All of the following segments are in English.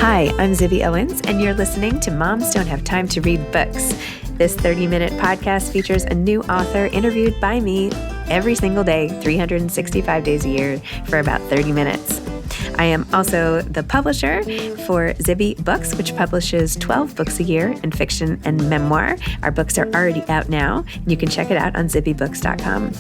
Hi, I'm Zibby Owens, and you're listening to Moms Don't Have Time to Read Books. This 30-minute podcast features a new author interviewed by me every single day, 365 days a year, for about 30 minutes. I am also the publisher for Zibby Books, which publishes 12 books a year in fiction and memoir. Our books are already out now. You can check it out on zibbybooks.com.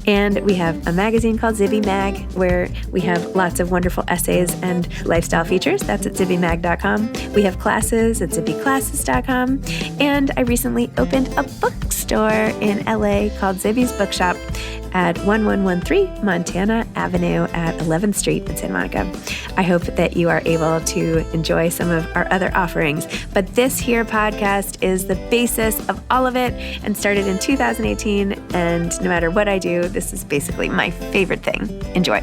And we have a magazine called Zibby Mag, where we have lots of wonderful essays and lifestyle features. That's at zibbymag.com. We have classes at zibbyclasses.com. And I recently opened a bookstore in LA called Zibby's Bookshop at 1113 Montana Avenue at 11th Street in Santa Monica. I hope that you are able to enjoy some of our other offerings. But this here podcast is the basis of all of it and started in 2018. And no matter what I do, this is basically my favorite thing. Enjoy.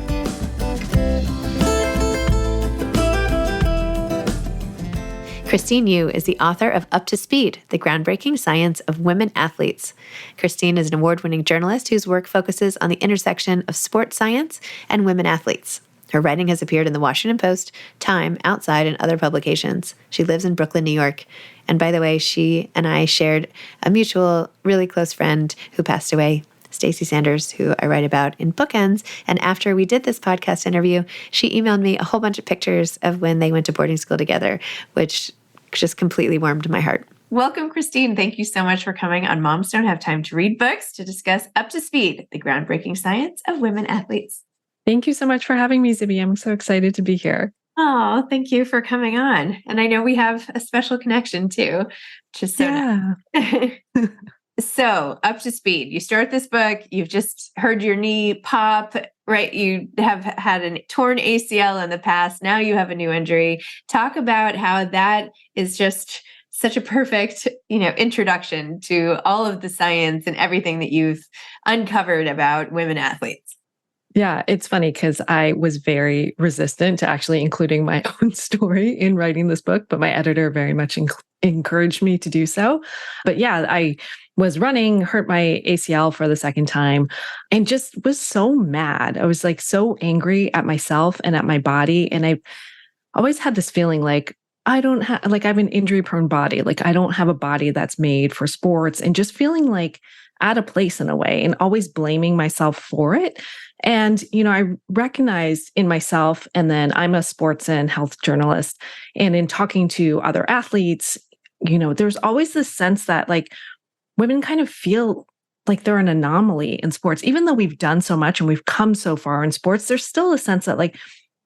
Christine Yu is the author of Up to Speed, the groundbreaking science of women athletes. Christine is an award-winning journalist whose work focuses on the intersection of sports science and women athletes. Her writing has appeared in the Washington Post, Time, Outside, and other publications. She lives in Brooklyn, New York. And by the way, she and I shared a mutual, really close friend who passed away, Stacey Sanders, who I write about in Bookends. And after we did this podcast interview, she emailed me a whole bunch of pictures of when they went to boarding school together, which just completely warmed my heart. Welcome, Christine. Thank you so much for coming on Moms Don't Have Time to Read Books to discuss Up to Speed, the groundbreaking science of women athletes. Thank you so much for having me, Zibby. I'm so excited to be here. Oh, thank you for coming on. And I know we have a special connection too, which is so nice. So, Up to Speed, you start this book, you've just heard your knee pop, right? You have had a torn ACL in the past. Now you have a new injury. Talk about how that is just such a perfect, introduction to all of the science and everything that you've uncovered about women athletes. Yeah, it's funny because I was very resistant to actually including my own story in writing this book, but my editor very much encouraged me to do so. But yeah, I was running, hurt my ACL for the second time, and just was so mad. I was like so angry at myself and at my body. And I always had this feeling like I have an injury prone body. Like I don't have a body that's made for sports, and just feeling like out of place in a way and always blaming myself for it. And, I recognized in myself, and then I'm a sports and health journalist, and in talking to other athletes, there's always this sense that like women kind of feel like they're an anomaly in sports. Even though we've done so much and we've come so far in sports, there's still a sense that like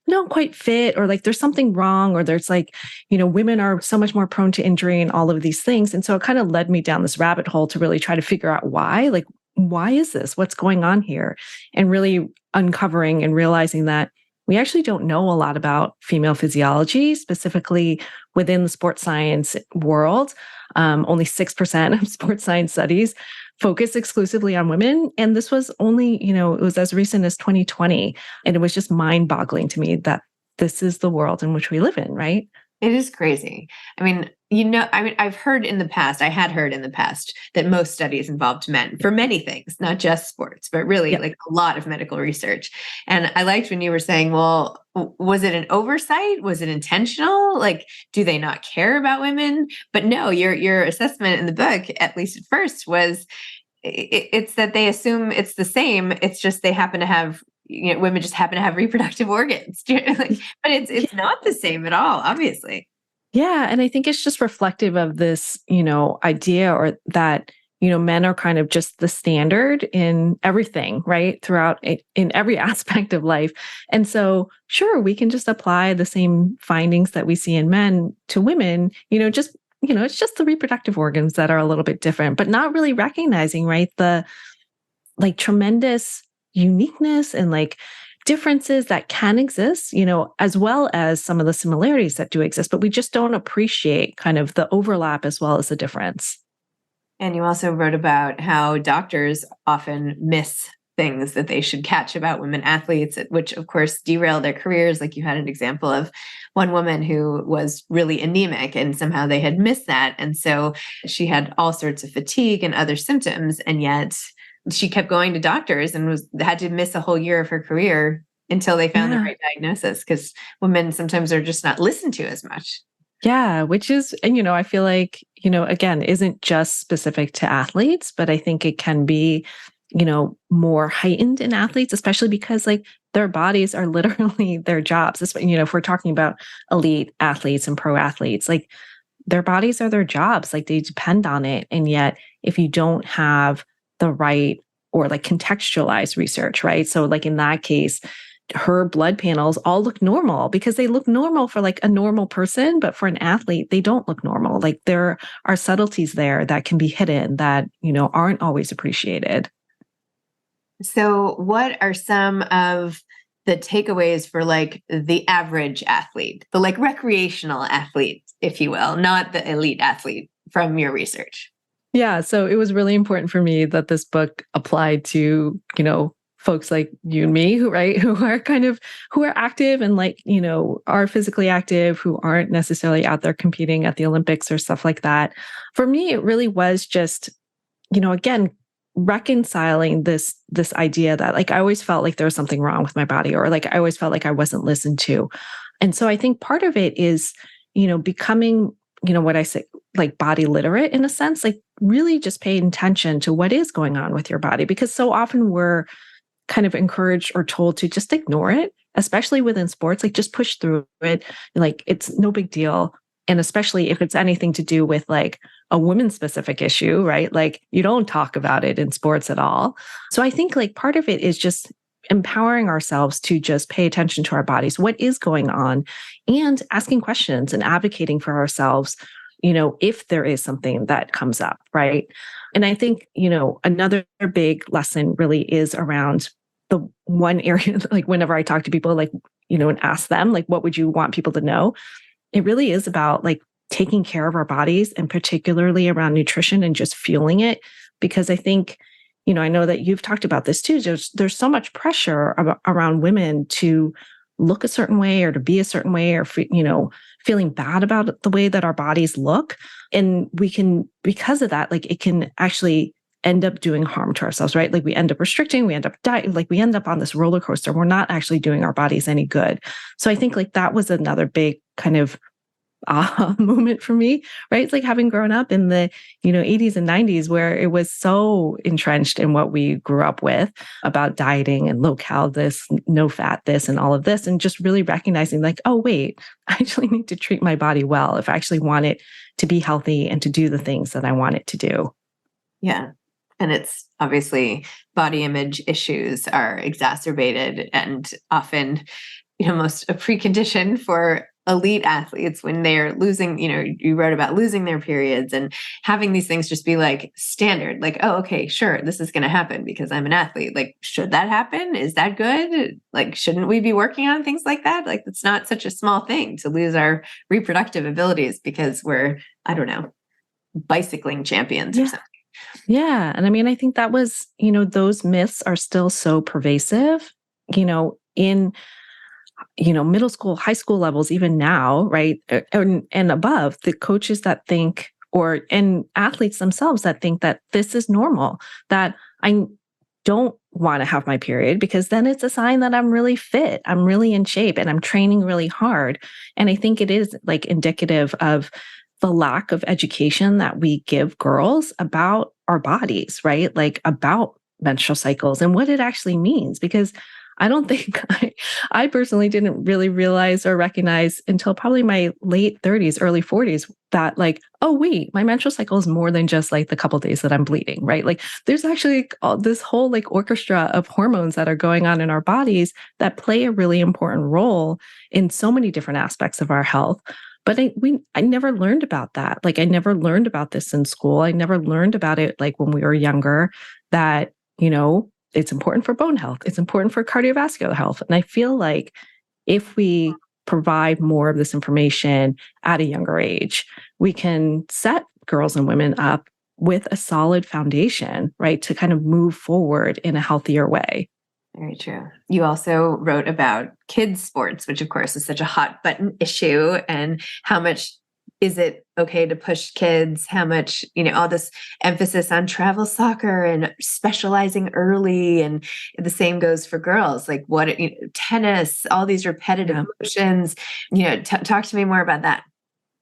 we don't quite fit, or like there's something wrong, or there's like, women are so much more prone to injury and all of these things. And so it kind of led me down this rabbit hole to really try to figure out why is this? What's going on here? And really uncovering and realizing that we actually don't know a lot about female physiology, specifically within the sports science world. Only 6% of sports science studies focus exclusively on women. And this was only, it was as recent as 2020. And it was just mind-boggling to me that this is the world in which we live in, right? It is crazy. I've heard in the past, I had heard in the past that most studies involved men for many things, not just sports, but really like a lot of medical research. And I liked when you were saying, well, was it an oversight? Was it intentional? Like, do they not care about women? But no, your assessment in the book, at least at first, was it's that they assume it's the same. It's just they happen to have women just happen to have reproductive organs, but it's not the same at all, obviously. Yeah. And I think it's just reflective of this, idea, or that, men are kind of just the standard in everything, right? Throughout in every aspect of life. And so, sure, we can just apply the same findings that we see in men to women, it's just the reproductive organs that are a little bit different, but not really recognizing, right? The like tremendous uniqueness and like differences that can exist, as well as some of the similarities that do exist, but we just don't appreciate kind of the overlap as well as the difference. And you also wrote about how doctors often miss things that they should catch about women athletes, which of course derail their careers. Like you had an example of one woman who was really anemic and somehow they had missed that. And so she had all sorts of fatigue and other symptoms. And yet she kept going to doctors and had to miss a whole year of her career until they found the Yeah. right diagnosis, because women sometimes are just not listened to as much. Yeah, which is, and I feel like, again, isn't just specific to athletes, but I think it can be, more heightened in athletes, especially because like their bodies are literally their jobs. If we're talking about elite athletes and pro athletes, like their bodies are their jobs, like they depend on it. And yet, if you don't have the right or like contextualized research, right? So, like in that case, her blood panels all look normal because they look normal for like a normal person, but for an athlete, they don't look normal. Like there are subtleties there that can be hidden that, aren't always appreciated. So, what are some of the takeaways for like the average athlete, the like recreational athlete, if you will, not the elite athlete from your research? Yeah. So it was really important for me that this book applied to, folks like you and me who are active and like, are physically active, who aren't necessarily out there competing at the Olympics or stuff like that. For me, it really was just, again, reconciling this idea that like I always felt like there was something wrong with my body, or like I always felt like I wasn't listened to. And so I think part of it is, becoming, what I say, like body literate in a sense, like really just paying attention to what is going on with your body, because so often we're kind of encouraged or told to just ignore it, especially within sports, like just push through it. Like it's no big deal. And especially if it's anything to do with like a woman specific issue, right? Like you don't talk about it in sports at all. So I think like part of it is just empowering ourselves to just pay attention to our bodies, what is going on, and asking questions and advocating for ourselves, if there is something that comes up, right? And I think, another big lesson really is around the one area, like whenever I talk to people, like, and ask them, like, what would you want people to know? It really is about like taking care of our bodies, and particularly around nutrition and just fueling it. Because I think, I know that you've talked about this too. There's so much pressure around women to look a certain way or to be a certain way, or, feeling bad about the way that our bodies look. And we can, because of that, like it can actually end up doing harm to ourselves, right? Like we end up restricting, we end up dieting, like we end up on this roller coaster. We're not actually doing our bodies any good. So I think like that was another big kind of aha moment for me, right? It's like having grown up in the, 80s and 90s where it was so entrenched in what we grew up with about dieting and low cal this, no fat this, and all of this. And just really recognizing like, oh, wait, I actually need to treat my body well if I actually want it to be healthy and to do the things that I want it to do. Yeah. And it's obviously body image issues are exacerbated and often, most a precondition for elite athletes when they're losing, you wrote about losing their periods and having these things just be like standard, like, oh, okay, sure, this is going to happen because I'm an athlete. Like, should that happen? Is that good? Like, shouldn't we be working on things like that? Like, it's not such a small thing to lose our reproductive abilities because we're, I don't know, bicycling champions or something. Yeah. And I mean, I think that was, those myths are still so pervasive, in, middle school, high school levels, even now, right? And above, the coaches that think, and athletes themselves that think that this is normal, that I don't want to have my period because then it's a sign that I'm really fit, I'm really in shape, and I'm training really hard. And I think it is like indicative of the lack of education that we give girls about our bodies, right? Like about menstrual cycles and what it actually means. Because I don't think I personally didn't really realize or recognize until probably my late 30s, early 40s that like, oh, wait, my menstrual cycle is more than just like the couple days that I'm bleeding, right? Like there's actually this whole like orchestra of hormones that are going on in our bodies that play a really important role in so many different aspects of our health. But I never learned about that. Like I never learned about this in school. I never learned about it like when we were younger, that, it's important for bone health. It's important for cardiovascular health. And I feel like if we provide more of this information at a younger age, we can set girls and women up with a solid foundation, right, to kind of move forward in a healthier way. Very true. You also wrote about kids' sports, which of course is such a hot button issue, and how much is it okay to push kids? How much, all this emphasis on travel soccer and specializing early. And the same goes for girls, like tennis, all these repetitive motions, talk to me more about that.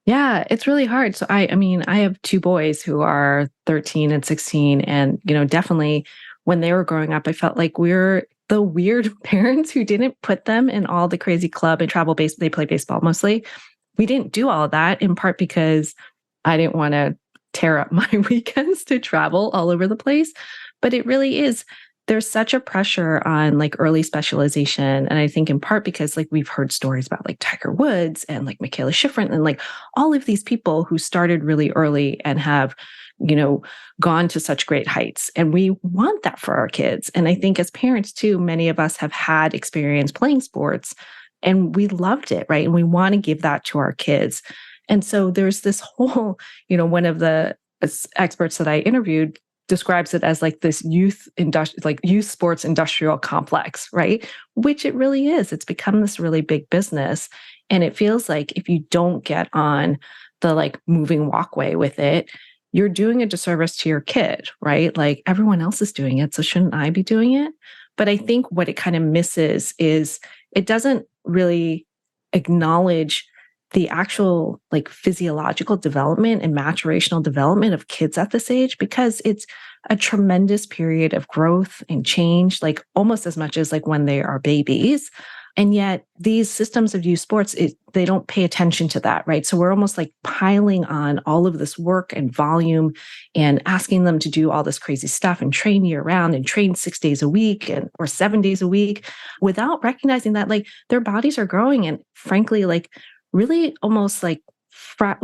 Yeah, it's really hard. So I mean, I have two boys who are 13 and 16. And, definitely when they were growing up, I felt like we're the weird parents who didn't put them in all the crazy club and travel base. They play baseball mostly. We didn't do all of that, in part because I didn't want to tear up my weekends to travel all over the place. But it really is, there's such a pressure on like early specialization. And I think in part because like we've heard stories about like Tiger Woods and like Michaela Schifrin and like all of these people who started really early and have, gone to such great heights. And we want that for our kids. And I think as parents too, many of us have had experience playing sports and we loved it, right? And we want to give that to our kids. And so there's this whole, one of the experts that I interviewed describes it as like this youth sports industrial complex, right? Which it really is. It's become this really big business. And it feels like if you don't get on the like moving walkway with it, you're doing a disservice to your kid, right? Like everyone else is doing it. So shouldn't I be doing it? But I think what it kind of misses is it doesn't really acknowledge the actual like physiological development and maturational development of kids at this age, because it's a tremendous period of growth and change, like almost as much as like when they are babies. And yet these systems of youth sports, they don't pay attention to that, right? So we're almost like piling on all of this work and volume and asking them to do all this crazy stuff and train year round and train 6 days a week or 7 days a week without recognizing that like their bodies are growing and frankly, like really almost like, I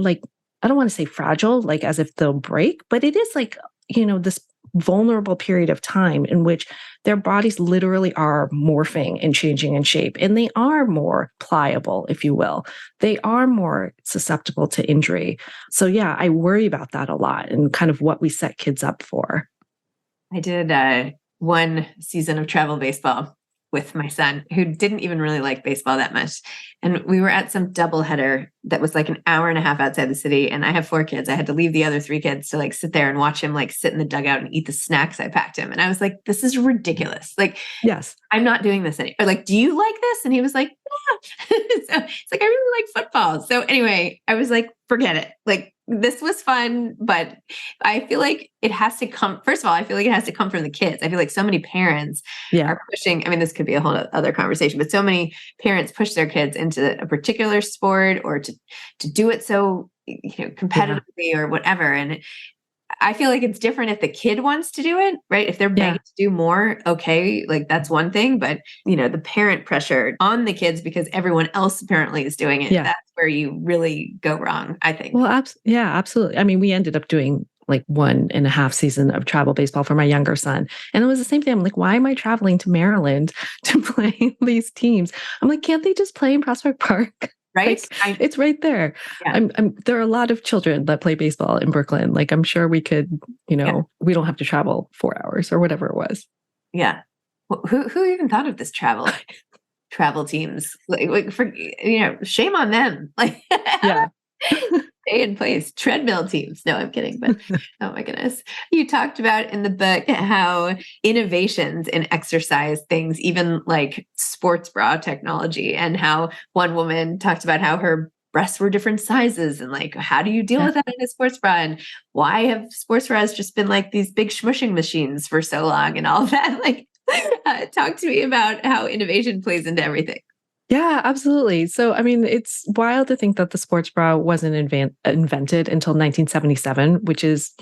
don't want to say fragile, like as if they'll break, but it is like, this vulnerable period of time in which their bodies literally are morphing and changing in shape. And they are more pliable, if you will. They are more susceptible to injury. So yeah, I worry about that a lot and kind of what we set kids up for. I did one season of travel baseball with my son, who didn't even really like baseball that much. And we were at some doubleheader that was like an hour and a half outside the city. And I have 4 kids. I had to leave the other 3 kids to like sit there and watch him like sit in the dugout and eat the snacks I packed him. And I was like, this is ridiculous. Like, yes, I'm not doing this anymore. Like, do you like this? And he was like, yeah. So it's like, I really like football. So anyway, I was like, forget it. Like, this was fun, but I feel like it has to come. First of all, I feel like it has to come from the kids. I feel like so many parents are pushing. I mean, this could be a whole other conversation, but so many parents push their kids into a particular sport or to do it so, competitively or whatever. And I feel like it's different if the kid wants to do it, right? If they're begging to do more, okay, like that's one thing. But, the parent pressure on the kids because everyone else apparently is doing it, that's where you really go wrong, I think. Well, absolutely. I mean, we ended up doing like 1.5 season of travel baseball for my younger son. And it was the same thing. I'm like, why am I traveling to Maryland to play these teams? I'm like, can't they just play in Prospect Park? Right. Like, it's right there. Yeah. There are a lot of children that play baseball in Brooklyn. Like, I'm sure we could, we don't have to travel 4 hours or whatever it was. Yeah. Well, who even thought of this travel teams? Like for, shame on them. Like, yeah. Stay in place. Treadmill teams. No, I'm kidding. But oh my goodness. You talked about in the book how innovations in exercise things, even like sports bra technology, and how one woman talked about how her breasts were different sizes and like, how do you deal with that in a sports bra? And why have sports bras just been like these big smushing machines for so long and all of that? Like, talk to me about how innovation plays into everything. Yeah, absolutely. So, I mean, it's wild to think that the sports bra wasn't invented until 1977, which is,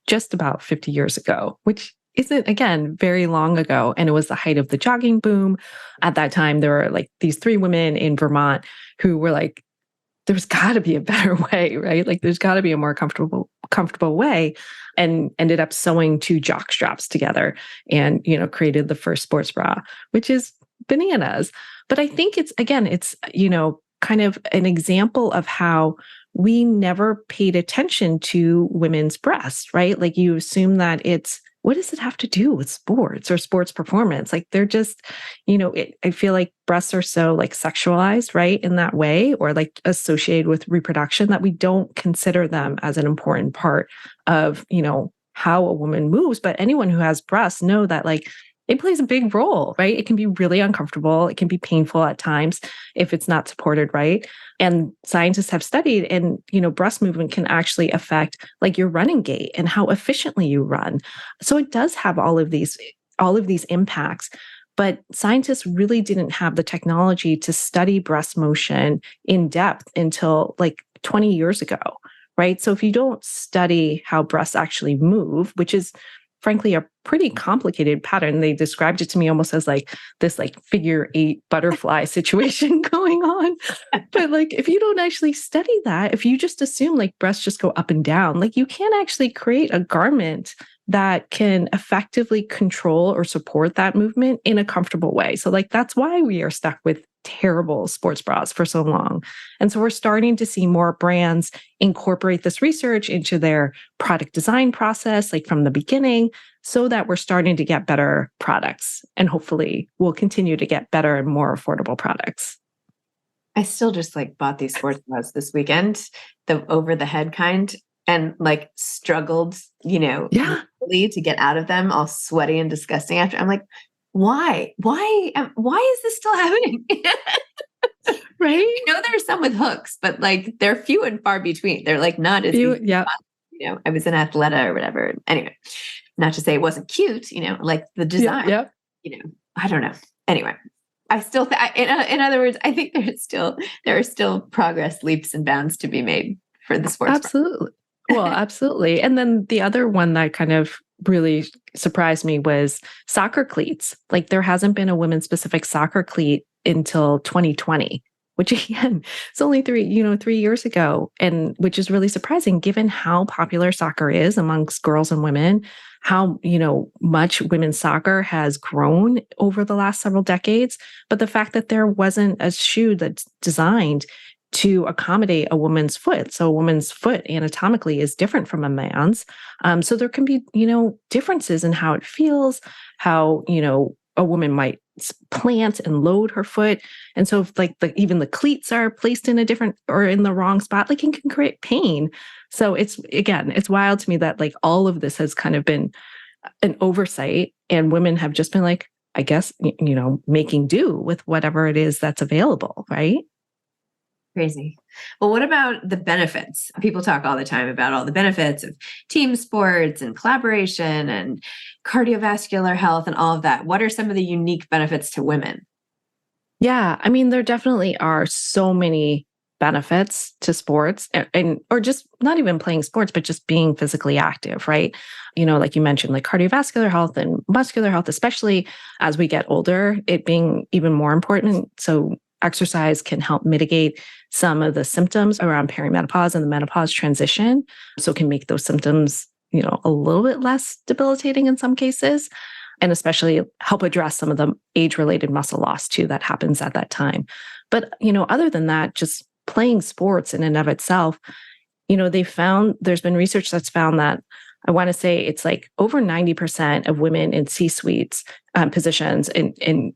just about 50 years ago, which isn't, again, very long ago. And it was the height of the jogging boom. At that time, there were like these 3 women in Vermont who were like, there's got to be a better way, right? Like, there's got to be a more comfortable way, and ended up sewing 2 jock straps together and, created the first sports bra, which is bananas. But I think it's kind of an example of how we never paid attention to women's breasts, right? Like, you assume that it's what does it have to do with sports or sports performance? Like they're just, I feel like breasts are so like sexualized, right? In that way, or like associated with reproduction that we don't consider them as an important part of, how a woman moves. But anyone who has breasts know that like it plays a big role, right? It can be really uncomfortable. It can be painful at times if it's not supported right. And scientists have studied, and breast movement can actually affect like your running gait and how efficiently you run. So it does have all of these impacts. But scientists really didn't have the technology to study breast motion in depth until like 20 years ago, right? So if you don't study how breasts actually move, which is frankly a pretty complicated pattern, they described it to me almost as like this like figure 8 butterfly situation going on. But like if you don't actually study that, if you just assume like breasts just go up and down, like you can't actually create a garment that can effectively control or support that movement in a comfortable way. So like that's why we are stuck with terrible sports bras for so long. And so we're starting to see more brands incorporate this research into their product design process, like from the beginning, so that we're starting to get better products. And hopefully we'll continue to get better and more affordable products. I still just like bought these sports bras this weekend, the over the head kind, and like struggled, Yeah. really to get out of them, all sweaty and disgusting after. I'm like, why? Why is this still happening? Right? There's some with hooks, but like they're few and far between. They're like not as easy. Yeah. I was an athleta or whatever. Anyway, not to say it wasn't cute, like the design, Yeah. I don't know. Anyway, I still, in other words, I think there are still progress leaps and bounds to be made for the sports. Absolutely. Well, absolutely. And then the other one that kind of really surprised me was soccer cleats. Like there hasn't been a women's specific soccer cleat until 2020, which again, it's only 3 years ago. And which is really surprising given how popular soccer is amongst girls and women, how, much women's soccer has grown over the last several decades. But the fact that there wasn't a shoe that's designed to accommodate a woman's foot. So a woman's foot anatomically is different from a man's. So there can be, differences in how it feels, how, a woman might plant and load her foot. And so if like even the cleats are placed in a different or in the wrong spot, like it can create pain. So it's wild to me that like all of this has kind of been an oversight, and women have just been like, I guess, making do with whatever it is that's available, right? Crazy. Well, what about the benefits? People talk all the time about all the benefits of team sports and collaboration and cardiovascular health and all of that. What are some of the unique benefits to women? Yeah, I mean, there definitely are so many benefits to sports and or just not even playing sports, but just being physically active, right? Like you mentioned, like cardiovascular health and muscular health, especially as we get older, it being even more important. So exercise can help mitigate some of the symptoms around perimenopause and the menopause transition. So it can make those symptoms, a little bit less debilitating in some cases, and especially help address some of the age-related muscle loss too that happens at that time. But, other than that, just playing sports in and of itself, there's been research that's found that I want to say it's like over 90% of women in C-suites positions in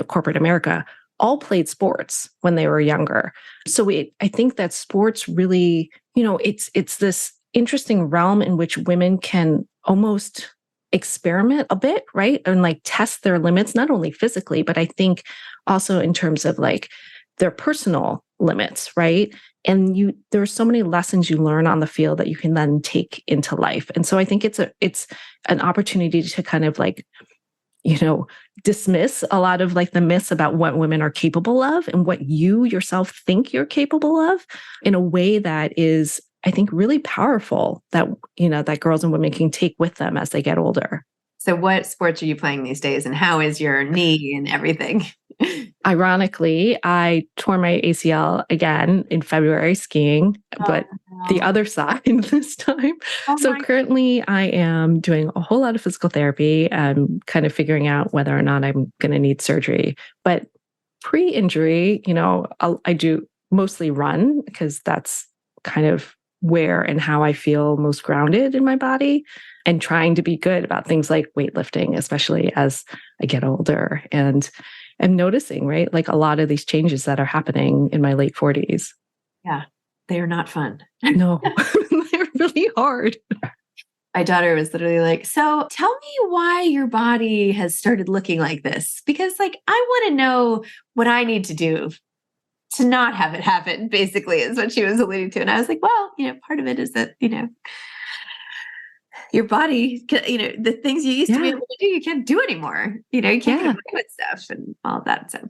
corporate America all played sports when they were younger. So I think that sports really, it's this interesting realm in which women can almost experiment a bit, right? And like test their limits, not only physically, but I think also in terms of like their personal limits, right? And there are so many lessons you learn on the field that you can then take into life. And so I think it's an opportunity to kind of like, dismiss a lot of like the myths about what women are capable of and what you yourself think you're capable of in a way that is, I think, really powerful that, that girls and women can take with them as they get older. So what sports are you playing these days, and how is your knee and everything? Ironically, I tore my ACL again in February skiing, but the other side this time. So currently I am doing a whole lot of physical therapy and kind of figuring out whether or not I'm going to need surgery. But pre-injury, I do mostly run because that's kind of where and how I feel most grounded in my body, and trying to be good about things like weightlifting, especially as I get older, and I'm noticing, right? Like a lot of these changes that are happening in my late 40s. Yeah, they are not fun. No, they're really hard. My daughter was literally like, so tell me why your body has started looking like this. Because like, I want to know what I need to do to not have it happen, basically, is what she was alluding to. And I was like, well, part of it is that, your body, the things you used to be able to do, you can't do anymore. You can't get away with stuff and all of that. So,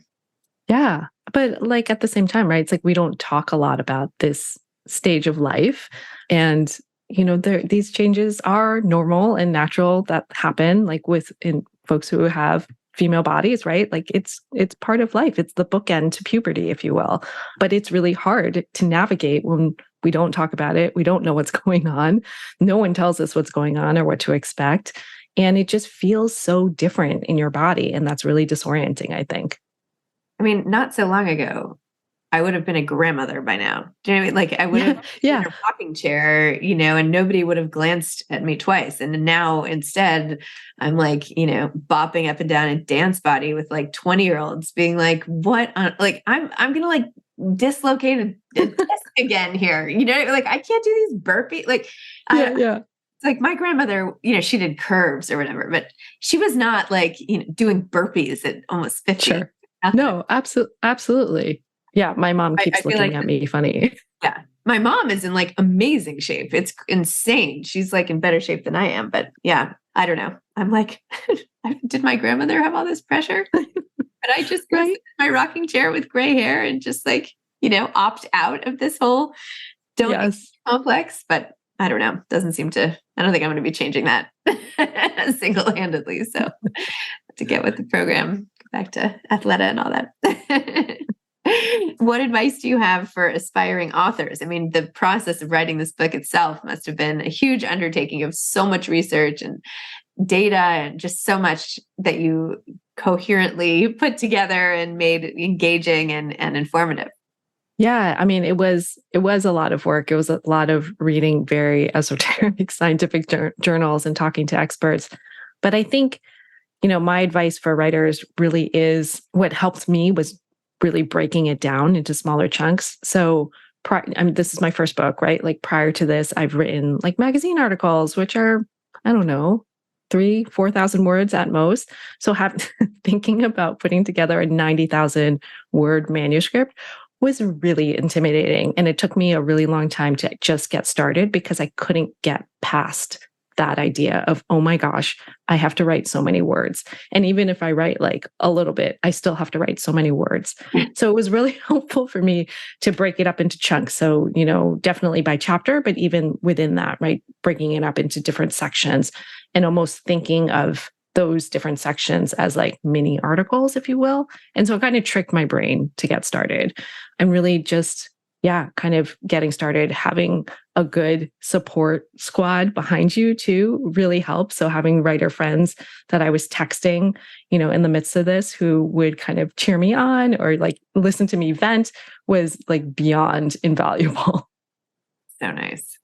yeah. But like at the same time, right? It's like we don't talk a lot about this stage of life. And these changes are normal and natural that happen, like in folks who have female bodies, right? Like it's part of life. It's the bookend to puberty, if you will. But it's really hard to navigate when we don't talk about it. We don't know what's going on. No one tells us what's going on or what to expect. And it just feels so different in your body. And that's really disorienting, I think. I mean, not so long ago, I would have been a grandmother by now. Do you know what I mean? Like I would have been in a rocking chair, and nobody would have glanced at me twice. And now instead I'm like, bopping up and down a dance body with like 20-year-olds being like, what on, like, I'm going to like dislocate a disc again here. Like I can't do these burpees. Like, it's like my grandmother, she did curves or whatever, but she was not like, doing burpees at almost 50. Sure. No, absolutely. Yeah, my mom keeps looking at me funny. Yeah. My mom is in like amazing shape. It's insane. She's like in better shape than I am. But yeah, I don't know. I'm like, did my grandmother have all this pressure? But I just go sit in my rocking chair with gray hair and just like, opt out of this whole complex. But I don't know. I don't think I'm going to be changing that single-handedly. So to get with the program, back to Athleta and all that. What advice do you have for aspiring authors? I mean, the process of writing this book itself must have been a huge undertaking of so much research and data and just so much that you coherently put together and made engaging and informative. Yeah, I mean, it was a lot of work. It was a lot of reading very esoteric scientific journals and talking to experts. But I think, my advice for writers really is what helped me was really breaking it down into smaller chunks. So this is my first book, right? Like prior to this, I've written like magazine articles, which are, I don't know, 3,000-4,000 words at most. So thinking about putting together a 90,000 word manuscript was really intimidating. And it took me a really long time to just get started because I couldn't get past that idea of, oh my gosh, I have to write so many words. And even if I write like a little bit, I still have to write so many words. So it was really helpful for me to break it up into chunks. So, definitely by chapter, but even within that, right, breaking it up into different sections and almost thinking of those different sections as like mini articles, if you will. And so it kind of tricked my brain to get started. I'm really just kind of getting started. Having a good support squad behind you too really helps. So having writer friends that I was texting, in the midst of this who would kind of cheer me on or like listen to me vent was like beyond invaluable. So nice.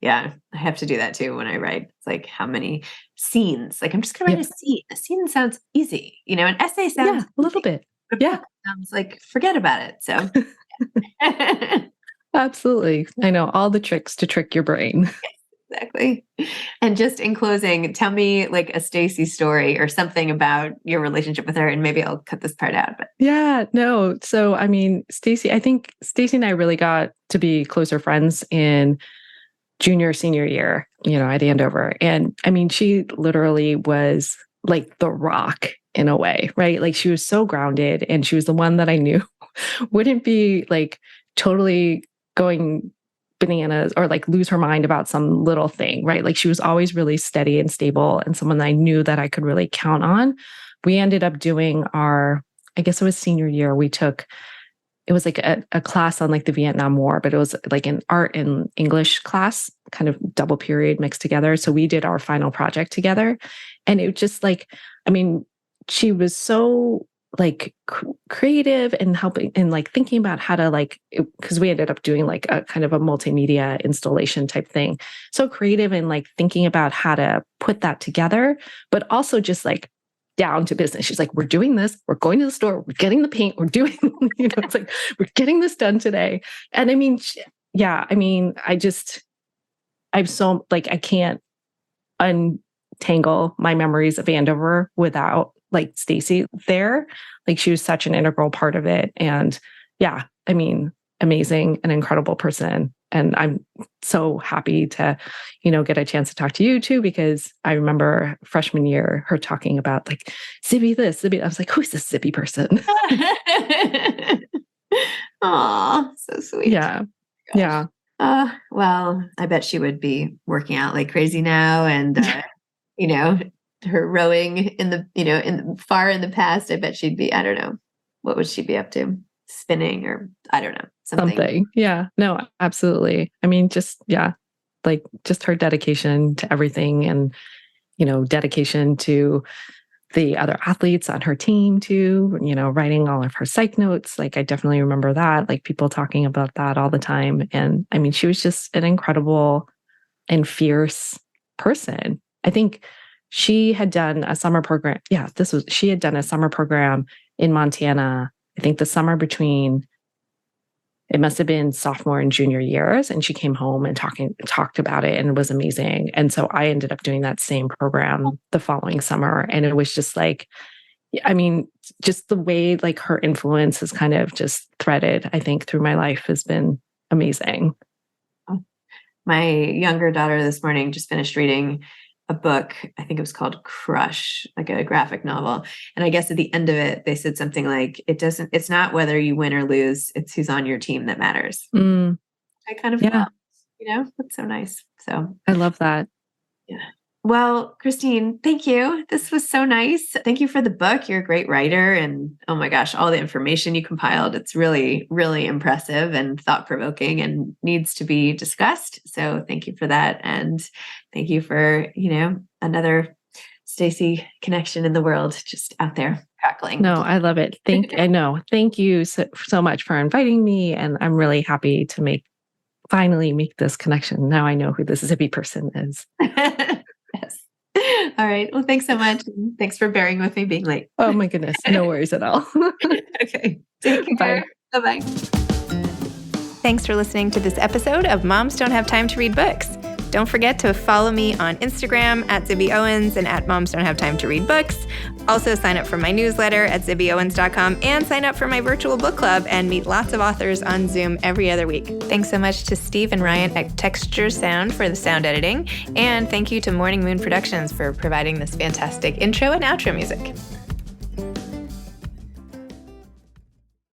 Yeah, I have to do that too when I write. It's like how many scenes? Like I'm just gonna write a scene. A scene sounds easy, an essay sounds a little bit. Yeah, sounds like forget about it. So absolutely, I know all the tricks to trick your brain. Exactly. And just in closing, tell me like a Stacy story or something about your relationship with her, and maybe I'll cut this part out. But yeah, no. So I mean, I think Stacy and I really got to be closer friends in senior year, at Andover. And I mean, she literally was like the rock in a way, right? Like she was so grounded and she was the one that I knew wouldn't be like totally going bananas or like lose her mind about some little thing, right? Like she was always really steady and stable and someone that I knew that I could really count on. We ended up doing I guess it was senior year, it was like a class on like the Vietnam War, but it was like an art and English class, kind of double period mixed together. So we did our final project together. And it just like, I mean, she was so like creative and helping and like thinking about how to like, because we ended up doing like a kind of a multimedia installation type thing. So creative and like thinking about how to put that together, but also just like down to business. She's like, we're doing this, we're going to the store, we're getting the paint, we're doing, it's like, we're getting this done today. And I mean, I'm so like, I can't untangle my memories of Andover without like Stacy there. Like she was such an integral part of it. And yeah, I mean, amazing and incredible person. And I'm so happy to, get a chance to talk to you too, because I remember freshman year, her talking about like Zibby this, Zibby. I was like, who's this Zibby person? Aw, so sweet. Yeah. Yeah. Well, I bet she would be working out like crazy now. And, her rowing in the far in the past, I bet she'd be, I don't know, what would she be up to? Spinning or I don't know, something. Yeah, no, absolutely. I mean, just her dedication to everything and, dedication to the other athletes on her team too, writing all of her psych notes. Like I definitely remember that, like people talking about that all the time. And I mean, she was just an incredible and fierce person. I think she had done a summer program. Yeah, she had done a summer program in Montana, I think the summer between, it must have been sophomore and junior years. And she came home and talked about it and it was amazing. And so I ended up doing that same program the following summer. And it was just like, I mean, just the way like her influence has kind of just threaded, I think, through my life has been amazing. My younger daughter this morning just finished reading a book. I think it was called Crush, like a graphic novel. And I guess at the end of it, they said something like, it's not whether you win or lose, it's who's on your team that matters. I kind of love, that's so nice. So I love that. Yeah. Well, Christine, thank you. This was so nice. Thank you for the book. You're a great writer. And oh my gosh, all the information you compiled, it's really, really impressive and thought-provoking and needs to be discussed. So thank you for that. And thank you for, another Stacy connection in the world just out there crackling. No, I love it. Thank you so much for inviting me. And I'm really happy to finally make this connection. Now I know who this Zibby person is. Yes. All right. Well, thanks so much. Thanks for bearing with me being late. Oh my goodness. No worries at all. Okay. Take care. Bye. Bye-bye. Thanks for listening to this episode of Moms Don't Have Time to Read Books. Don't forget to follow me on Instagram at Zibby Owens and at Moms Don't Have Time to Read Books. Also sign up for my newsletter at zibbyowens.com and sign up for my virtual book club and meet lots of authors on Zoom every other week. Thanks so much to Steve and Ryan at Texture Sound for the sound editing. And thank you to Morning Moon Productions for providing this fantastic intro and outro music.